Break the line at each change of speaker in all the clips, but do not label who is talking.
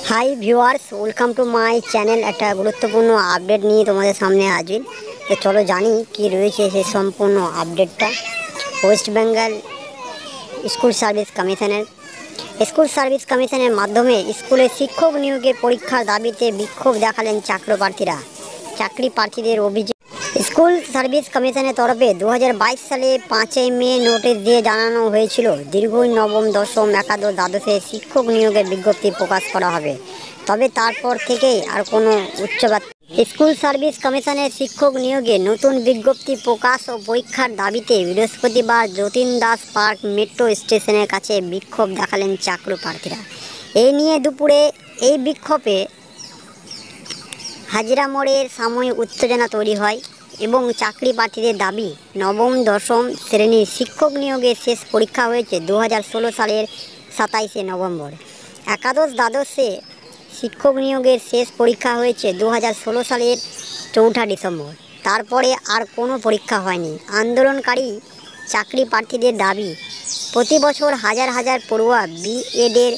Hi viewers, welcome to my channel. একটা গুরুত্বপূর্ণ update নিয়ে তোমাদের সামনে হাজির। তো চলো জানি কি রয়েছে সেই সম্পূর্ণ আপডেটটা। ওয়েস্ট বেঙ্গল স্কুল সার্ভিস কমিশনের মাধ্যমে স্কুলে শিক্ষক নিয়োগের পরীক্ষার দাবিতে বিক্ষোভ দেখালেন চাকরি প্রার্থীদের অভিযোগ। স্কুল সার্ভিস কমিশনের তরফে 2022 সালে 5ই মে নোটিশ দিয়ে জানানো হয়েছিল দীর্ঘই নবম, দশম, একাদশ, দ্বাদশে শিক্ষক নিয়োগের বিজ্ঞপ্তি প্রকাশ করা হবে। তবে তারপর থেকেই আর কোনো উচ্চবাচ্য। স্কুল সার্ভিস কমিশনের শিক্ষক নিয়োগে নতুন বিজ্ঞপ্তি প্রকাশ ও পরীক্ষার দাবিতে বৃহস্পতিবার যতীন দাস পার্ক মেট্রো স্টেশনের কাছে বিক্ষোভ দেখালেন চাকরি প্রার্থীরা। এই নিয়ে দুপুরে এই বিক্ষোভে হাজিরা মোড়ের সাময়িক উত্তেজনা তৈরি হয় এবং চাকরি প্রার্থীদের দাবি, নবম দশম শ্রেণীর শিক্ষক নিয়োগের শেষ পরীক্ষা হয়েছে 2016 সালের 27শে নভেম্বর। একাদশ দ্বাদশে শিক্ষক নিয়োগের শেষ পরীক্ষা হয়েছে 2016 সালের 4 ডিসেম্বর। তারপরে আর কোনো পরীক্ষা হয়নি। আন্দোলনকারী চাকরি প্রার্থীদের দাবি, প্রতি বছর হাজার হাজার পড়ুয়া বিএডের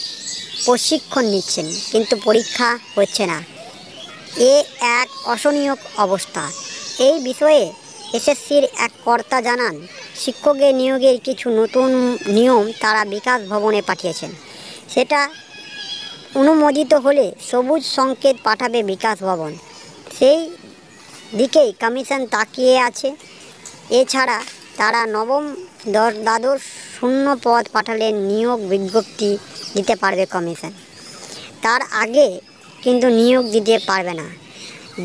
প্রশিক্ষণ নিচ্ছেন, কিন্তু পরীক্ষা হচ্ছে না। এ এক অসহনীয় অবস্থা। এই বিষয়ে এসএসসির এক কর্তা জানান, শিক্ষকের নিয়োগের কিছু নতুন নিয়ম তারা বিকাশ ভবনে পাঠিয়েছেন। সেটা অনুমোদিত হলে সবুজ সংকেত পাঠাবে বিকাশ ভবন। সেই দিকেই কমিশন তাকিয়ে আছে। এছাড়া তারা নবম দ্বাদশ শূন্য পদ পাঠালে নিয়োগ বিজ্ঞপ্তি দিতে পারবে কমিশন। তার আগে কিন্তু নিয়োগ দিতে পারবে না।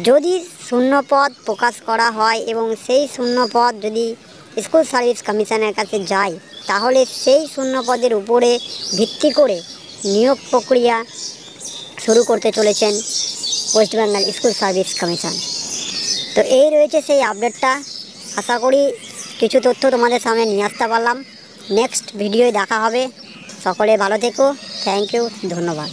যদি শূন্যপদ প্রকাশ করা হয় এবং সেই শূন্যপদ যদি স্কুল সার্ভিস কমিশনের কাছে যায়, তাহলে সেই শূন্যপদের উপরে ভিত্তি করে নিয়োগ প্রক্রিয়া শুরু করতে চলেছেন West Bengal school service commission. তো এই রয়েছে সেই আপডেটটা। আশা করি কিছু তথ্য তোমাদের সামনে নিয়ে আসতে পারলাম। নেক্সট ভিডিওয় দেখা হবে। সকলে ভালো থেকো। থ্যাংক ইউ, ধন্যবাদ।